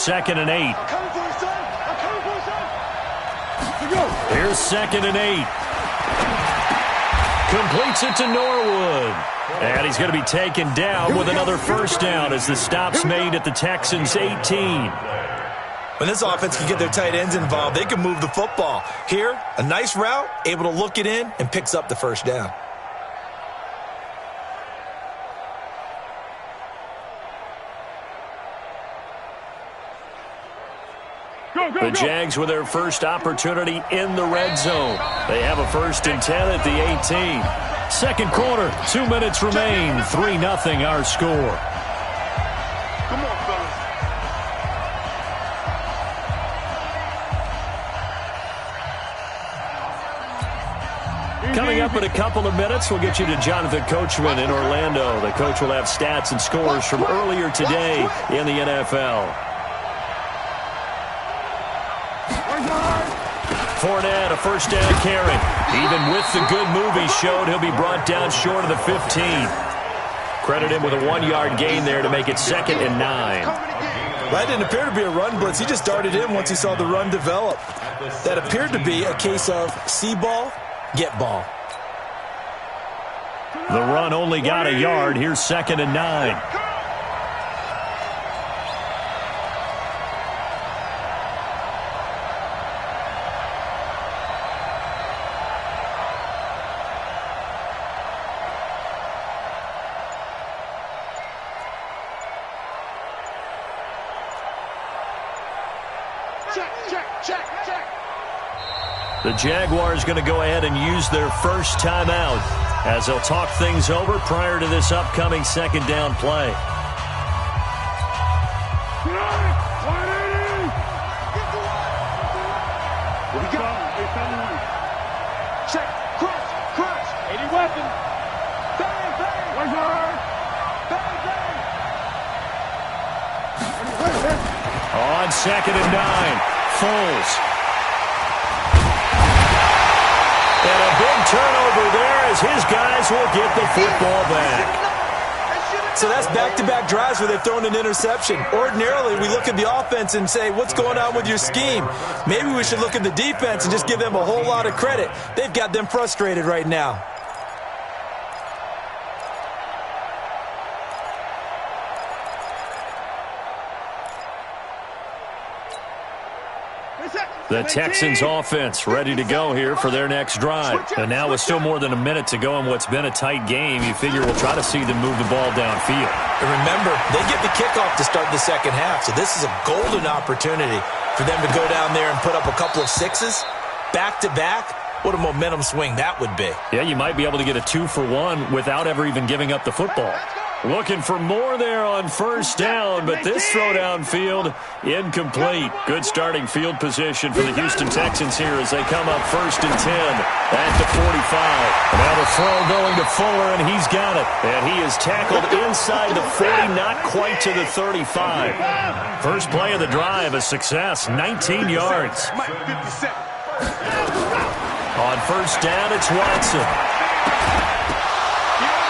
2nd and 8. Here's 2nd and 8. Completes it to Norwood. And he's going to be taken down with another first down as the stop's made at the Texans' 18. When this offense can get their tight ends involved, they can move the football. Here, a nice route, able to look it in, and picks up the first down. The Jags with their first opportunity in the red zone. They have a 1st and 10 at the 18. Second quarter, 2 minutes remain. 3-0 our score. Come on, fellas. Coming up in a couple of minutes, we'll get you to Jonathan Coachman in Orlando. The coach will have stats and scores from earlier today in the NFL. Fournette, a first down carry. Even with the good move he showed, he'll be brought down short of the 15. Credit him with a 1-yard gain there to make it 2nd and 9. That didn't appear to be a run blitz. He just darted in once he saw the run develop. That appeared to be a case of see ball, get ball. The run only got a yard. Here's 2nd and 9. The Jaguars going to go ahead and use their first timeout as they'll talk things over prior to this upcoming 2nd down play. What we got? Check. Cross. 80 weapon. Bang, bang. Bang, bang. On 2nd and 9, Foles. And a big turnover there as his guys will get the football back. So that's back-to-back drives where they've thrown an interception. Ordinarily, we look at the offense and say, what's going on with your scheme? Maybe we should look at the defense and just give them a whole lot of credit. They've got them frustrated right now. The Texans offense ready to go here for their next drive. And now with still more than a minute to go in what's been a tight game, you figure we'll try to see them move the ball downfield. And remember, they get the kickoff to start the second half, so this is a golden opportunity for them to go down there and put up a couple of sixes back-to-back. What a momentum swing that would be. Yeah, you might be able to get a 2-for-1 without ever even giving up the football. Looking for more there on first down, but this throw downfield incomplete. Good starting field position for the Houston Texans here as they come up 1st and 10 at the 45. Now the throw going to Fuller, and he's got it. And he is tackled inside the 40, not quite to the 35. First play of the drive, a success, 19 yards. On first down, it's Watson.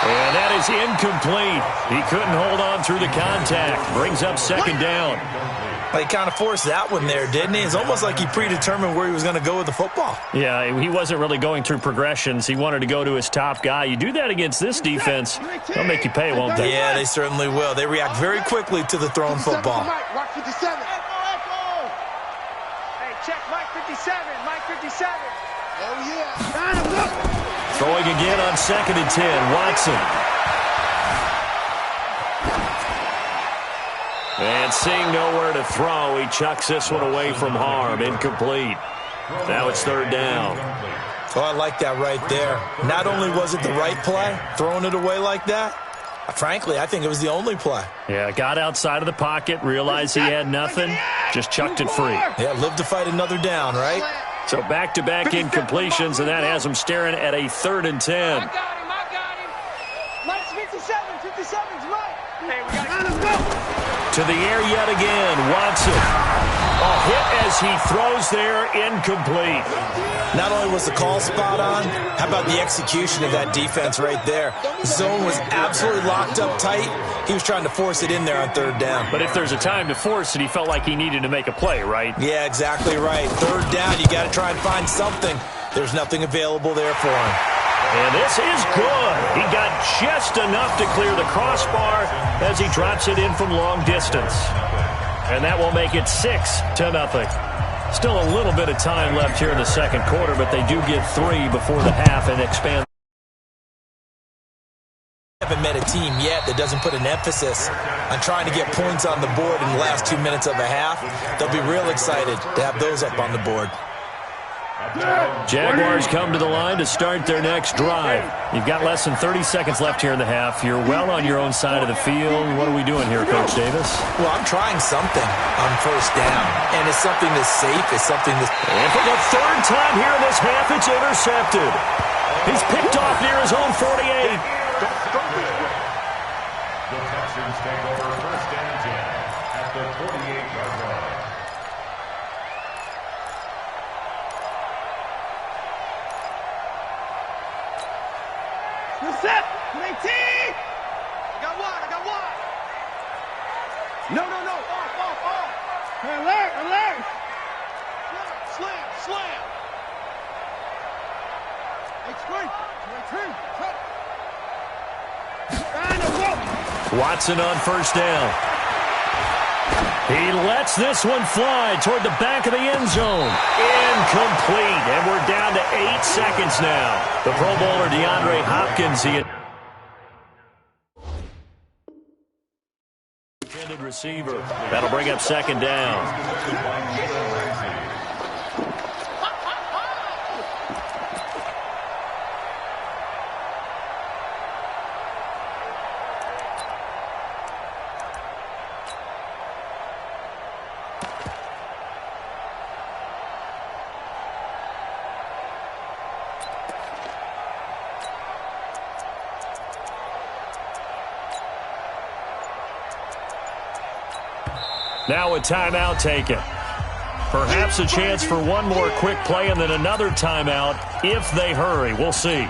And that is incomplete. He couldn't hold on through the contact. Brings up 2nd down. He kind of forced that one there, didn't he? It's almost like he predetermined where he was going to go with the football. Yeah, he wasn't really going through progressions. He wanted to go to his top guy. You do that against this defense, they'll make you pay, won't they? Yeah, they certainly will. They react very quickly to the thrown football. Mark 57. Hey, check Mike 57. Mike 57. Oh, yeah. Throwing again on 2nd and 10, Watson. And seeing nowhere to throw, he chucks this one away from harm, incomplete. Now it's 3rd down. Oh, I like that right there. Not only was it the right play, throwing it away like that, frankly, I think it was the only play. Yeah, got outside of the pocket, realized he had nothing, just chucked it free. Yeah, live to fight another down, right? So back-to-back incompletions, and that has him staring at a 3rd and 10. I got him. Mike's 57. 57's Mike. Hey, we got to go. To the air yet again, Watson. A hit as he throws there, incomplete. Not only was the call spot on, how about the execution of that defense right there? The zone was absolutely locked up tight. He was trying to force it in there on third down. But if there's a time to force it, he felt like he needed to make a play, right? Yeah, exactly right. Third down, you got to try and find something. There's nothing available there for him. And this is good. He got just enough to clear the crossbar as he drops it in from long distance. And that will make it 6-0. Still a little bit of time left here in the second quarter, but they do get 3 before the half and expand. Haven't met a team yet that doesn't put an emphasis on trying to get points on the board in the last 2 minutes of a half. They'll be real excited to have those up on the board. Jaguars come to the line to start their next drive. You've got less than 30 seconds left here in the half. You're well on your own side of the field. What are we doing here, Coach Davis? Well, I'm trying something on first down, and it's something that's safe. It's something that's... And for the third time here in this half, it's intercepted. He's picked off near his own 48. The Texans take over first and 10 at the 48-yard line. Set! 19! I got one! No! Off! Alert! Slam! Watson on first down. He lets this one fly toward the back of the end zone. Incomplete. And we're down to 8 seconds now. The Pro Bowler DeAndre Hopkins, he intended receiver. That'll bring up second down. Now a timeout taken. Perhaps a chance for one more quick play and then another timeout if they hurry. We'll see.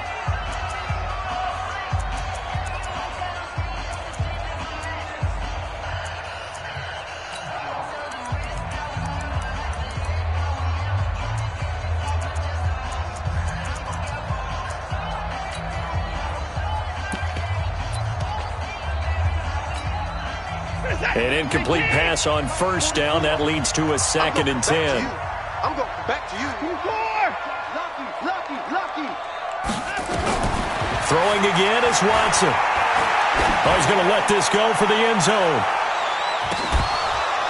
An incomplete pass on first down. That leads to a 2nd and 10. I'm going back to you. Lucky. Throwing again is Watson. Oh, he's going to let this go for the end zone.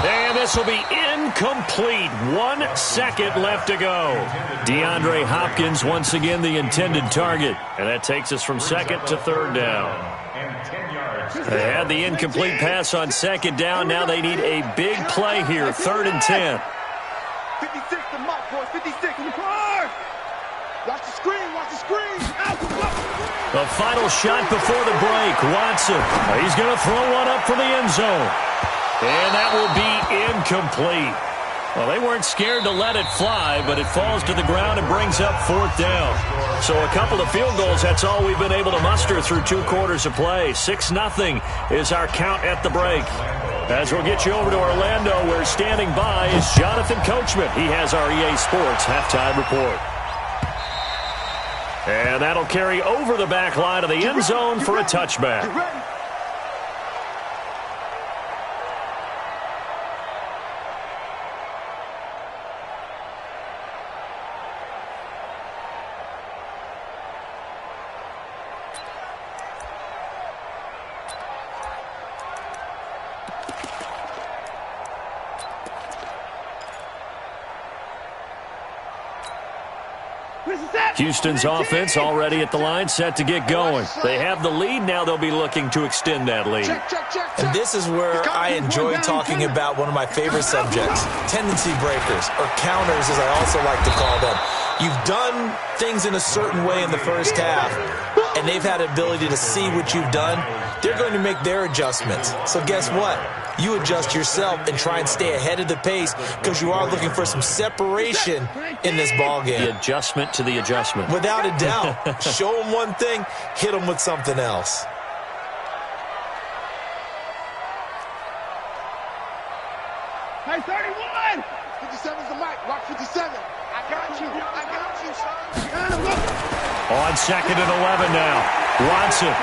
And this will be incomplete. 1 second left to go. DeAndre Hopkins once again the intended target. And that takes us from 2nd to 3rd down. They had the incomplete pass on 2nd down. Now they need a big play here. 3rd and 10. 56 to Mike, boys. 56 in the car. Watch the screen. The final shot before the break. Watson. He's going to throw one up for the end zone. And that will be incomplete. Well, they weren't scared to let it fly, but it falls to the ground and brings up 4th down. So a couple of field goals, that's all we've been able to muster through 2 quarters of play. 6-0 is our count at the break. As we'll get you over to Orlando, where standing by is Jonathan Coachman. He has our EA Sports halftime report. And that'll carry over the back line of the end zone for a touchback. Houston's offense already at the line, set to get going. They have the lead. Now they'll be looking to extend that lead. And this is where I enjoy talking about one of my favorite subjects, tendency breakers, or counters as I also like to call them. You've done things in a certain way in the first half, and they've had the ability to see what you've done, they're going to make their adjustments. So guess what? You adjust yourself and try and stay ahead of the pace because you are looking for some separation in this ball game. The adjustment to the adjustment. Without a doubt. Show them one thing, hit them with something else. Hey, 31! 57's the mic. Rock 57. I got you. I got you, son. On 2nd and 11 now. Watson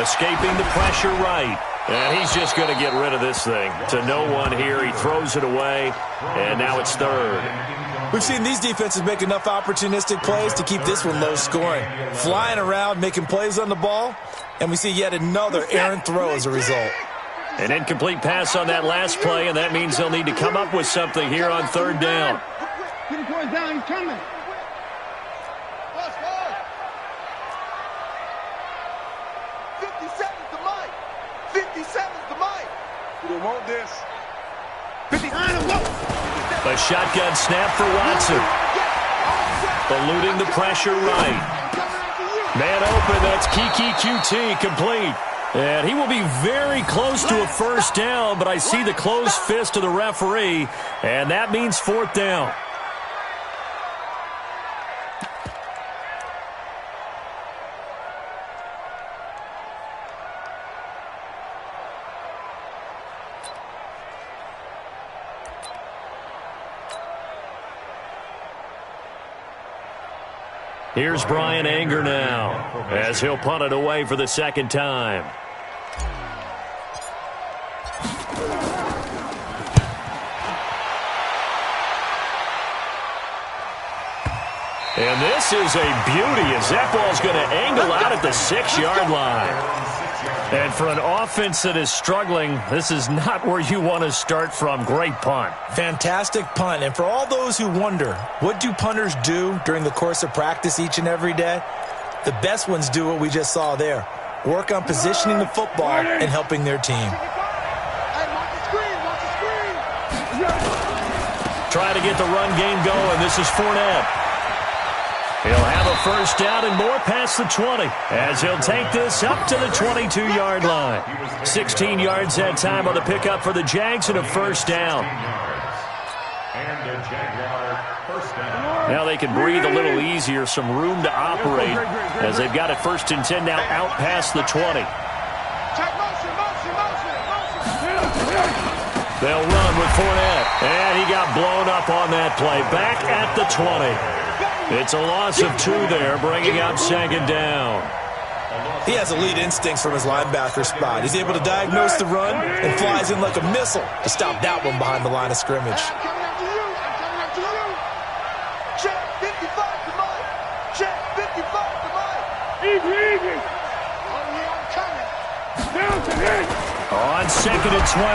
escaping the pressure right. And he's just going to get rid of this thing. To no one here. He throws it away. And now it's 3rd. We've seen these defenses make enough opportunistic plays to keep this one low scoring. Flying around, making plays on the ball. And we see yet another errant throw as a result. An incomplete pass on that last play, and that means they'll need to come up with something here on 3rd down. Get the boys down. He's coming. 57's the mic. 57's the mic. We don't want this. 59 and go. A shotgun snap for Watson. Eluding the pressure right. Man open, that's Kiki QT complete. And he will be very close to a 1st down, but I see the closed fist of the referee, and that means 4th down. Here's Brian Anger now, as he'll punt it away for the 2nd time. And this is a beauty as that ball's going to angle out at the 6-yard line. And for an offense that is struggling, this is not where you want to start from. Great punt. Fantastic punt. And for all those who wonder, what do punters do during the course of practice each and every day? The best ones do what we just saw there. Work on positioning the football and helping their team. Try to get the run game going. This is Fournette. He'll have a 1st down and more past the 20 as he'll take this up to the 22-yard line. 16 yards that time on the pickup for the Jags and a 1st down. Now they can breathe a little easier, some room to operate as they've got it 1st and 10 now out past the 20. They'll run with Fournette, and he got blown up on that play. Back at the 20. It's a loss of 2 there, bringing up 2nd down. He has elite instincts from his linebacker spot. He's able to diagnose the run and flies in like a missile to stop that one behind the line of scrimmage. Check 55 to Mike. Check 55 to Mike. Easy. Oh, yeah, I'm coming. Down to him. On 2nd and 12,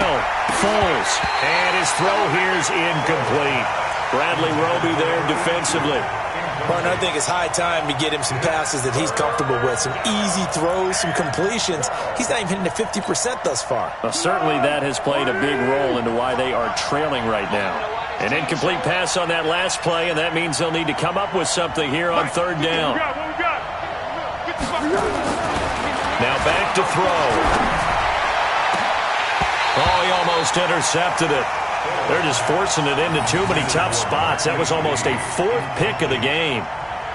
Foles. And his throw here's incomplete. Bradley Roby there defensively. Martin, I think it's high time to get him some passes that he's comfortable with. Some easy throws, some completions. He's not even hitting to 50% thus far. Well, certainly that has played a big role into why they are trailing right now. An incomplete pass on that last play, and that means they'll need to come up with something here on 3rd down. Now back to throw. Oh, he almost intercepted it. They're just forcing it into too many tough spots. That was almost a 4th pick of the game.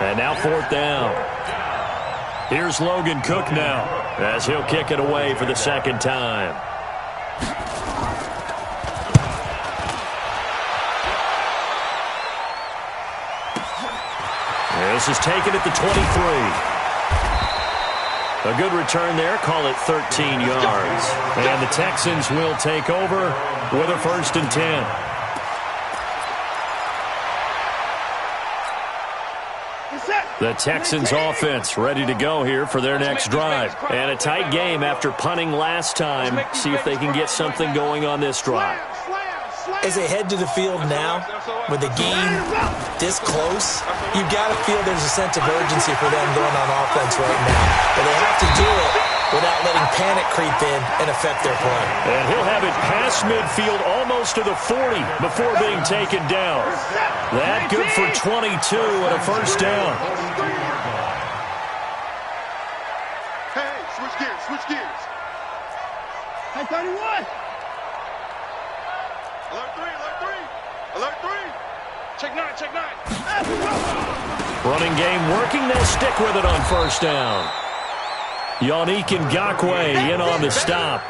And now 4th down. Here's Logan Cook now as he'll kick it away for the 2nd time. This is taken at the 23. A good return there. Call it 13 yards. And the Texans will take over with a 1st and 10. The Texans offense ready to go here for their next drive. And a tight game after punting last time. See if they can get something going on this drive. As they head to the field now, with the game this close, you've got to feel there's a sense of urgency for them going on offense right now. But they have to do it without letting panic creep in and affect their play. And he'll have it past midfield almost to the 40 before being taken down. That good for 22 and a 1st down. Switch gears. Hey, 31. Alert 3, alert 3. Alert 3. Check 9, check 9. Running game working. They'll stick with it on first down. Yannick Ngakoue in on the stop.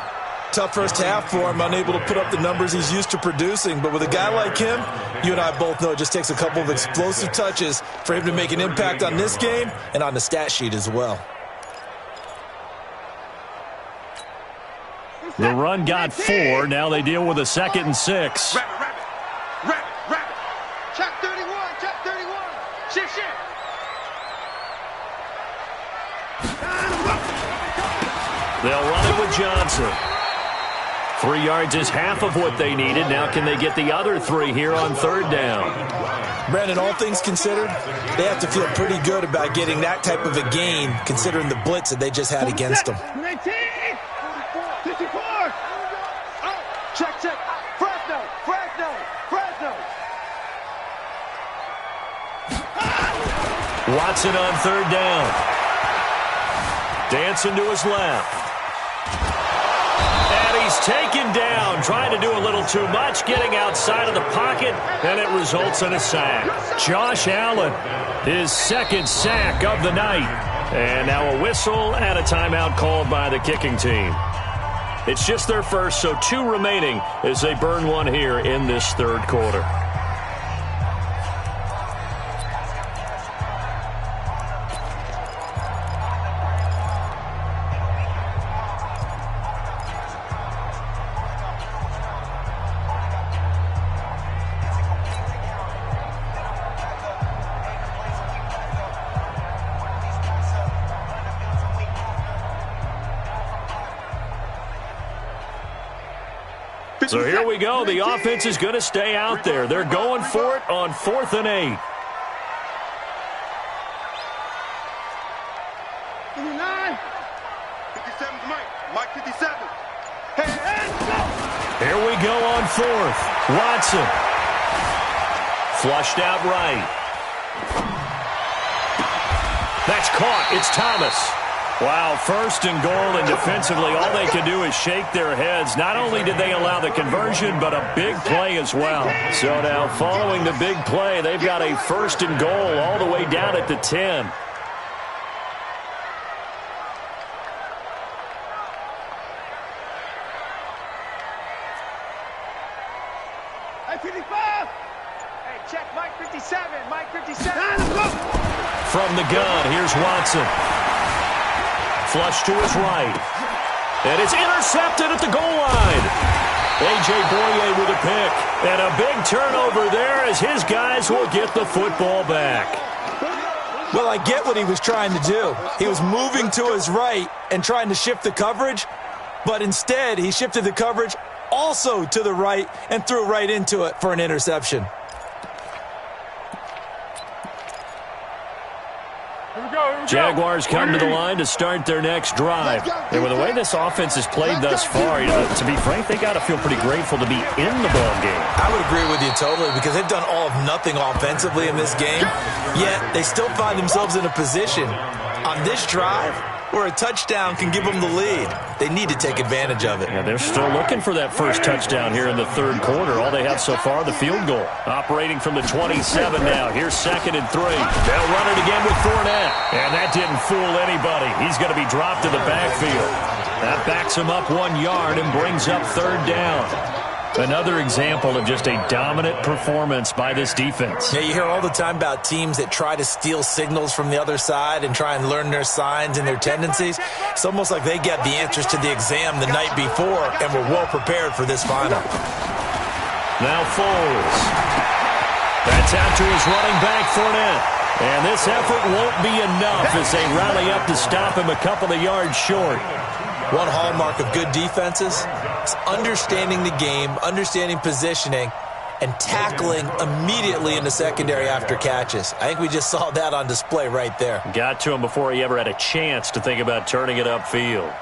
Tough first half for him, unable to put up the numbers he's used to producing. But with a guy like him, you and I both know it just takes a couple of explosive touches for him to make an impact on this game and on the stat sheet as well. The run got 4. Now they deal with a 2nd and 6. Rabbit. Check 31, check 31. Shift. They'll run it with Johnson. 3 yards is half of what they needed. Now can they get the other 3 here on third down? Brandon, all things considered, they have to feel pretty good about getting that type of a gain considering the blitz that they just had against them. 19, 54. Check. Fresno. Watson on third down. Dancing to his left. And he's taken down, trying to do a little too much, getting outside of the pocket, and it results in a sack. Josh Allen, his 2nd sack of the night. And now a whistle and a timeout called by the kicking team. It's just their first, so 2 remaining as they burn 1 here in this third quarter. So here we go. The offense is going to stay out there. They're going for it on 4th and 8. 59. 57's Mike 57. Here we go on 4th. Watson. Flushed out right. That's caught. It's Thomas. Wow, 1st and goal, and defensively all they can do is shake their heads. Not only did they allow the conversion, but a big play as well. So now following the big play, they've got a 1st and goal all the way down at the 10. Hey, 55. Hey, check Mike 57. Mike 57. From the gun, here's Watson. Flush to his right. And it's intercepted at the goal line. A.J. Boye with a pick. And a big turnover there as his guys will get the football back. Well, I get what he was trying to do. He was moving to his right and trying to shift the coverage, but instead he shifted the coverage also to the right and threw right into it for an interception. Jaguars come to the line to start their next drive. And with the way this offense has played thus far, to be frank, they got to feel pretty grateful to be in the ball game. I would agree with you totally because they've done all of nothing offensively in this game, yet they still find themselves in a position on this drive where a touchdown can give them the lead. They need to take advantage of it. Yeah, they're still looking for that first touchdown here in the third quarter. All they have so far, the field goal. Operating from the 27 now. Here's 2nd and 3. They'll run it again with Fournette. And that didn't fool anybody. He's going to be dropped to the backfield. That backs him up 1 yard and brings up third down. Another example of just a dominant performance by this defense. Yeah, you hear all the time about teams that try to steal signals from the other side and try and learn their signs and their tendencies. It's almost like they get the answers to the exam the night before and were well prepared for this final. Now Foles. That's out to his running back, Fournette. And this effort won't be enough as they rally up to stop him a couple of yards short. One hallmark of good defenses is understanding the game, understanding positioning, and tackling immediately in the secondary after catches. I think we just saw that on display right there. Got to him before he ever had a chance to think about turning it upfield.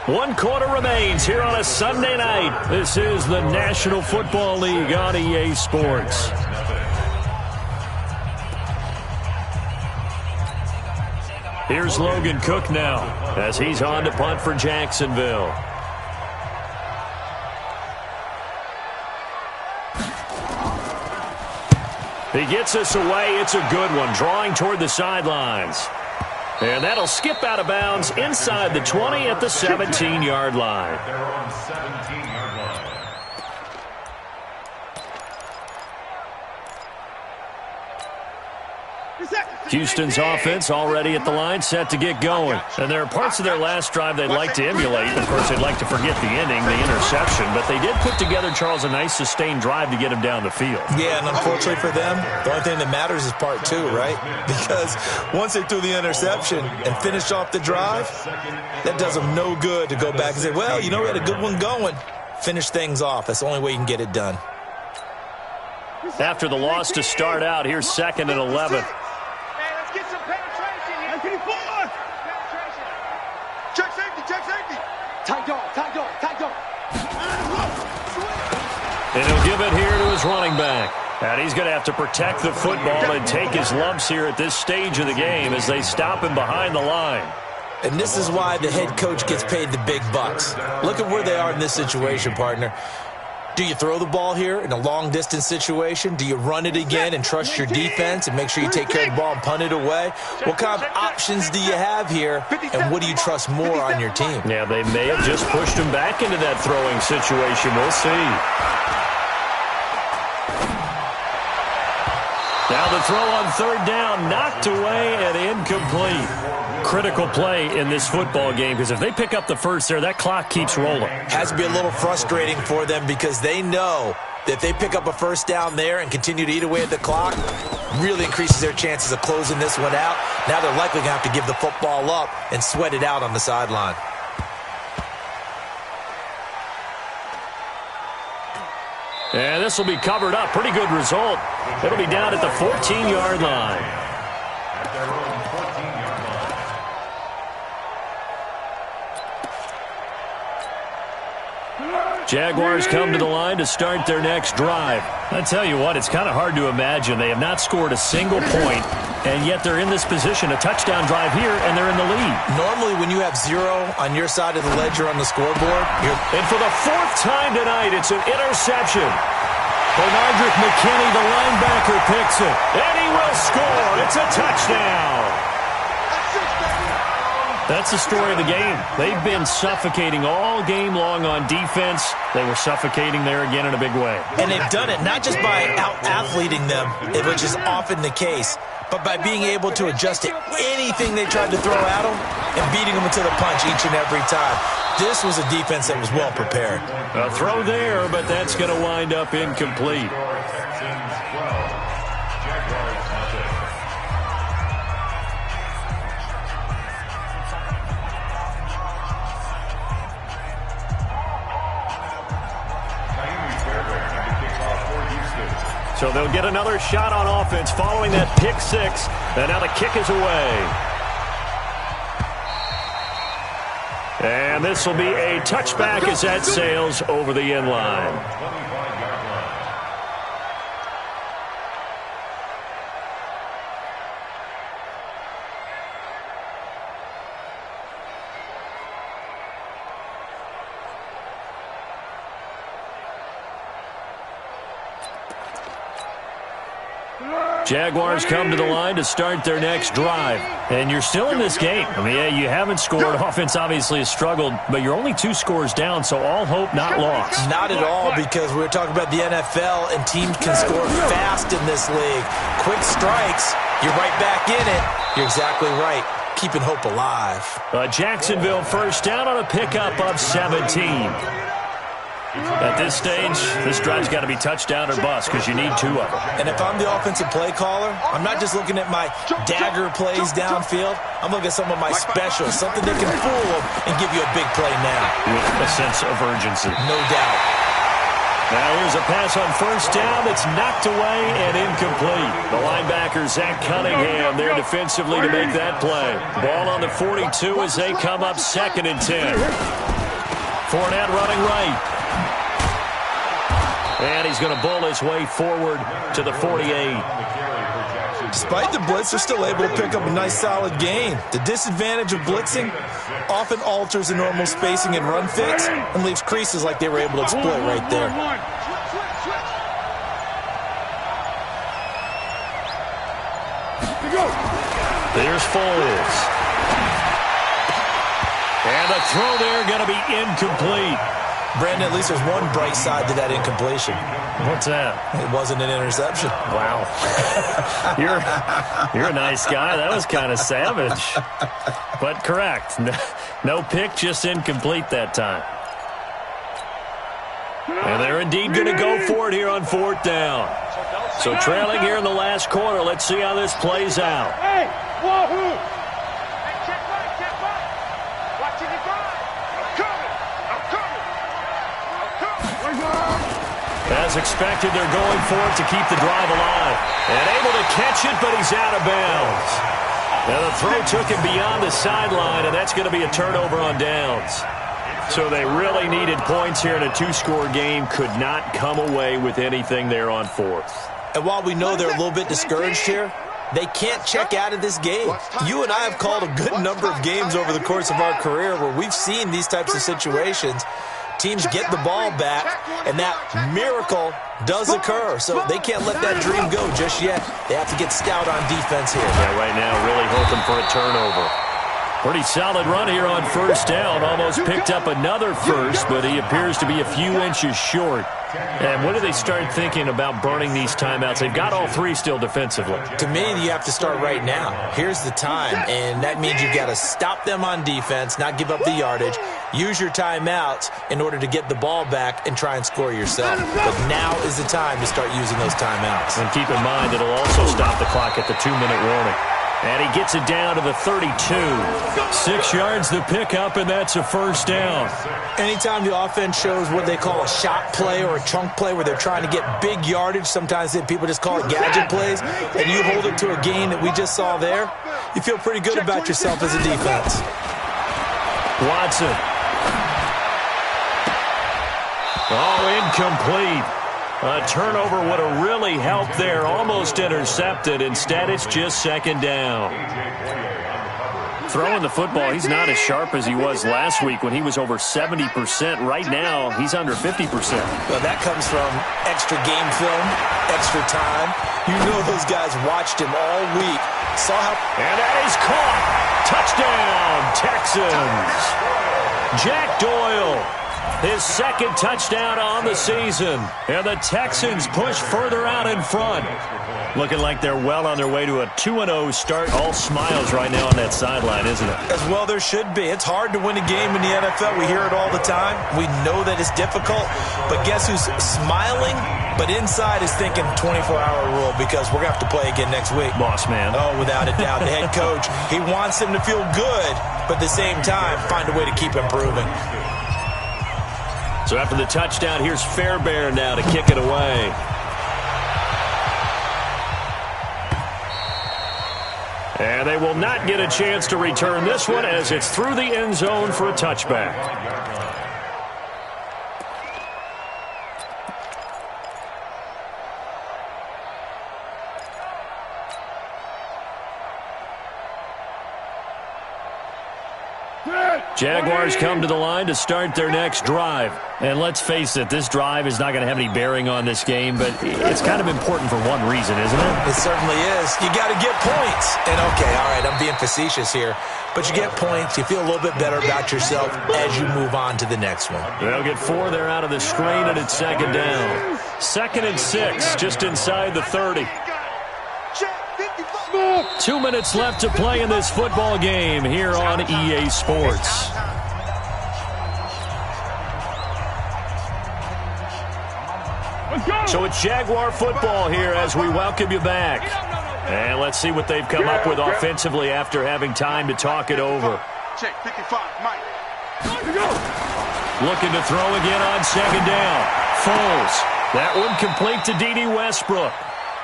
1 quarter remains here on a Sunday night. This is the National Football League on EA Sports. Here's Logan Cook now as he's on to punt for Jacksonville. He gets us away. It's a good one, drawing toward the sidelines. And that'll skip out of bounds inside the 20 at the 17-yard line. They're on 17-yard line. Houston's offense already at the line, set to get going. And there are parts of their last drive they'd like to emulate. Of course, they'd like to forget the ending, the interception. But they did put together, Charles, a nice sustained drive to get him down the field. Yeah, and unfortunately for them, the only thing that matters is part 2, right? Because once they threw the interception and finished off the drive, that does them no good to go back and say, well, you know, we had a good one going. Finish things off. That's the only way you can get it done. After the loss to start out, here's 2nd and 11. And he'll give it here to his running back. And he's going to have to protect the football and take his lumps here at this stage of the game as they stop him behind the line. And this is why the head coach gets paid the big bucks. Look at where they are in this situation, partner. Do you throw the ball here in a long-distance situation? Do you run it again and trust your defense and make sure you take care of the ball and punt it away? What kind of options do you have here, and what do you trust more on your team? Yeah, they may have just pushed him back into that throwing situation. We'll see. Now the throw on 3rd down, knocked away and incomplete. Critical play in this football game because if they pick up the first there, that clock keeps rolling. Has to be a little frustrating for them because they know that if they pick up a first down there and continue to eat away at the clock, really increases their chances of closing this one out. Now they're likely going to have to give the football up and sweat it out on the sideline. And this will be covered up. Pretty good result. It'll be down at the 14-yard line. At their own 14-yard line. Jaguars come to the line to start their next drive. I tell you what, it's kind of hard to imagine. They have not scored a single point, and yet they're in this position, a touchdown drive here, and they're in the lead. Normally, when you have 0 on your side of the ledger on the scoreboard, and for the 4th time tonight, it's an interception. Bernardrick McKinney, the linebacker, picks it, and he will score. It's a touchdown. That's the story of the game. They've been suffocating all game long on defense. They were suffocating there again in a big way. And they've done it not just by out-athleting them, which is often the case, but by being able to adjust to anything they tried to throw at them and beating them to the punch each and every time. This was a defense that was well prepared. A throw there, but that's going to wind up incomplete. So they'll get another shot on offense following that pick 6. And now the kick is away. And this will be a touchback as that sails over the end line. Jaguars come to the line to start their next drive. And you're still in this game. I mean, yeah, you haven't scored. Offense obviously has struggled, but you're only 2 scores down, so all hope not lost. Not at all, because we're talking about the NFL, and teams can score fast in this league. Quick strikes, you're right back in it. You're exactly right. Keeping hope alive. Jacksonville first down on a pickup of 17. At this stage, this drive's got to be touchdown or bust because you need 2 of them. And if I'm the offensive play caller, I'm not just looking at my dagger plays downfield. I'm looking at some of my specials, something that can fool them and give you a big play now. With a sense of urgency. No doubt. Now here's a pass on first down that's knocked away and incomplete. The linebacker, Zach Cunningham, there defensively to make that play. Ball on the 42 as they come up 2nd and 10. Fournette running right. And he's going to bull his way forward to the 48. Despite the blitz, they're still able to pick up a nice, solid gain. The disadvantage of blitzing often alters the normal spacing and run fits and leaves creases like they were able to exploit right there. There's Foles. And the throw there going to be incomplete. Brandon, at least there's one bright side to that incompletion. What's that? It wasn't an interception. Wow. You're a nice guy. That was kind of savage. But correct. No pick, just incomplete that time. And they're indeed going to go for it here on 4th down. So trailing here in the last quarter. Let's see how this plays out. Hey, wahoo! Hey, check right. Watching the drive. I'm coming. As expected, they're going for it to keep the drive alive. And able to catch it, but he's out of bounds. Now the throw took him beyond the sideline, and that's going to be a turnover on downs. So they really needed points here in a 2-score game. Could not come away with anything there on 4th. And while we know they're a little bit discouraged here, they can't check out of this game. You and I have called a good number of games over the course of our career where we've seen these types of situations. Teams get the ball back, and that miracle does occur. So they can't let that dream go just yet. They have to get stout on defense here. Yeah, right now really hoping for a turnover. Pretty solid run here on first down. Almost picked up another first, but he appears to be a few inches short. And when do they start thinking about burning these timeouts? They've got all 3 still defensively. To me, you have to start right now. Here's the time, and that means you've got to stop them on defense, not give up the yardage, use your timeouts in order to get the ball back and try and score yourself. But now is the time to start using those timeouts. And keep in mind, it'll also stop the clock at the 2-minute warning. And he gets it down to the 32. 6 yards the pickup, and that's a first down. Anytime the offense shows what they call a shot play or a chunk play where they're trying to get big yardage, sometimes people just call it gadget plays, and you hold it to a gain that we just saw there, you feel pretty good about yourself as a defense. Watson. Oh, incomplete. A turnover would have really helped there. Almost intercepted. Instead, it's just 2nd down. Throwing the football, he's not as sharp as he was last week when he was over 70%. Right now, he's under 50%. Well, that comes from extra game film, extra time. You know those guys watched him all week. Saw how... And that is caught. Touchdown, Texans. Jack Doyle. His 2nd touchdown on the season. And the Texans push further out in front. Looking like they're well on their way to a 2-0 start. All smiles right now on that sideline, isn't it? As well there should be. It's hard to win a game in the NFL. We hear it all the time. We know that it's difficult. But guess who's smiling? But inside is thinking 24-hour rule because we're going to have to play again next week. Boss man. Oh, without a doubt. The head coach, he wants him to feel good, but at the same time, find a way to keep improving. So after the touchdown, here's Fairbairn now to kick it away. And they will not get a chance to return this one as it's through the end zone for a touchback. Jaguars come to the line to start their next drive. And let's face it, this drive is not going to have any bearing on this game, but it's kind of important for one reason, isn't it? It certainly is. You got to get points. And okay, all right, I'm being facetious here. But you get points, you feel a little bit better about yourself as you move on to the next one. They'll get 4 there out of the screen, and it's 2nd down. 2nd and 6, just inside the 30. 2 minutes left to play in this football game here on EA Sports. So it's Jaguar football here as we welcome you back. And let's see what they've come up with offensively after having time to talk it over. Check 55, Mike. Looking to throw again on 2nd down. Foles. That one complete to D.D. Westbrook.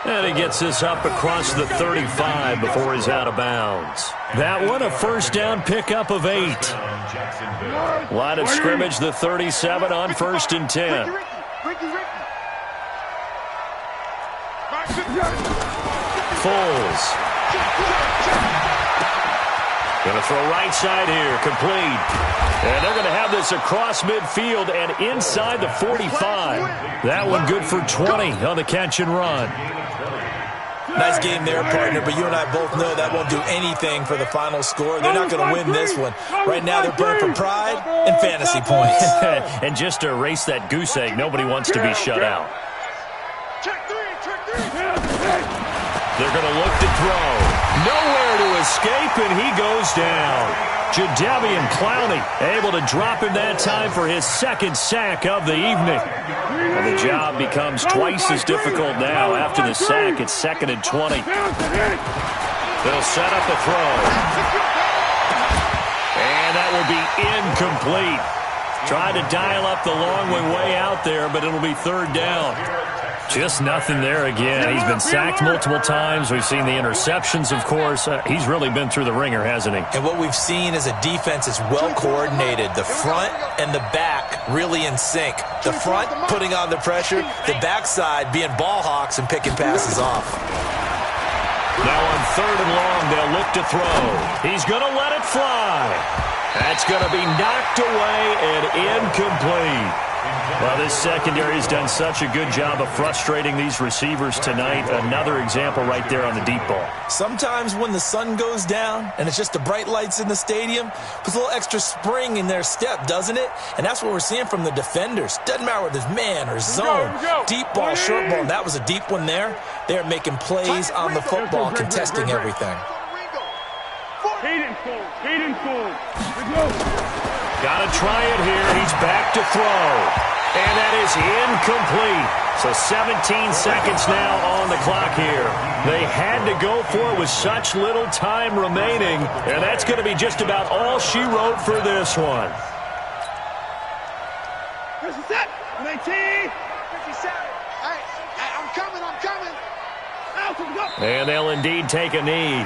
And he gets this up across the 35 before he's out of bounds. That one a first down pickup of 8. Line of scrimmage, the 37 on 1st and 10. Foles. Going to throw right side here, complete. And they're going to have this across midfield and inside the 45. That one good for 20 on the catch and run. Nice game there, partner, but you and I both know that won't do anything for the final score. They're not going to win this one. Right now they're playing for pride and fantasy points. And just to erase that goose egg, nobody wants to be shut out. They're going to look to throw. Nowhere to escape, and he goes down. Jadeveon Clowney able to drop him that time for his second sack of the evening. Well, the job becomes twice as difficult now. After the sack, it's 2nd and 20. They'll set up a throw. And that will be incomplete. Tried to dial up the long way out there, but it'll be 3rd down. Just nothing there again. He's been sacked multiple times. We've seen the interceptions, of course. He's really been through the ringer, hasn't he? And what we've seen is a defense is well coordinated. The front and the back really in sync. The front putting on the pressure, the backside being ball hawks and picking passes off. Now on 3rd and long, they'll look to throw. He's going to let it fly. That's going to be knocked away and incomplete. Well, this secondary has done such a good job of frustrating these receivers tonight. Another example right there on the deep ball. Sometimes when the sun goes down and it's just the bright lights in the stadium, puts a little extra spring in their step, doesn't it? And that's what we're seeing from the defenders. Doesn't matter whether it's man or zone, deep ball, short ball. And that was a deep one there. They're making plays on the football, contesting everything. Got to try it here. He's back to throw. And that is incomplete. So 17 seconds now on the clock here. They had to go for it with such little time remaining. And that's going to be just about all she wrote for this one. This is it. 19. 57. I'm coming. And they'll indeed take a knee.